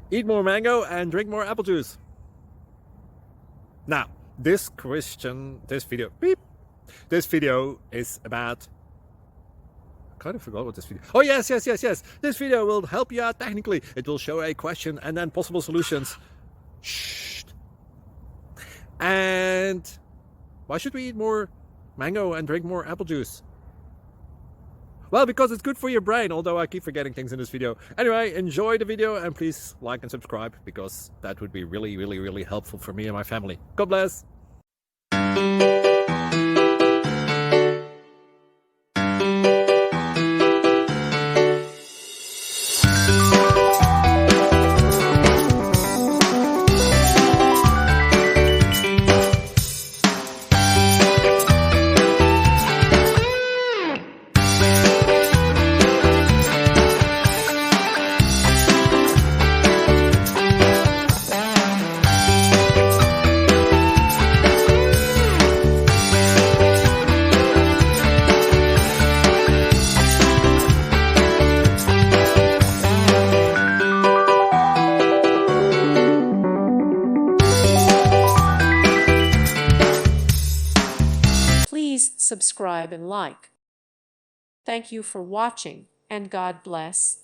Eat more mango and drink more apple juice. Now, this video is about... I kind of forgot what this video... Oh, yes. This video will help you out technically. It will show a question and then possible solutions. Shh. And why should we eat more mango and drink more apple juice? Well, because it's good for your brain, although I keep forgetting things in this video. Anyway, enjoy the video and please like and subscribe, because that would be really helpful for me and my family. God bless! Please subscribe and like. Thank you for watching, and God bless.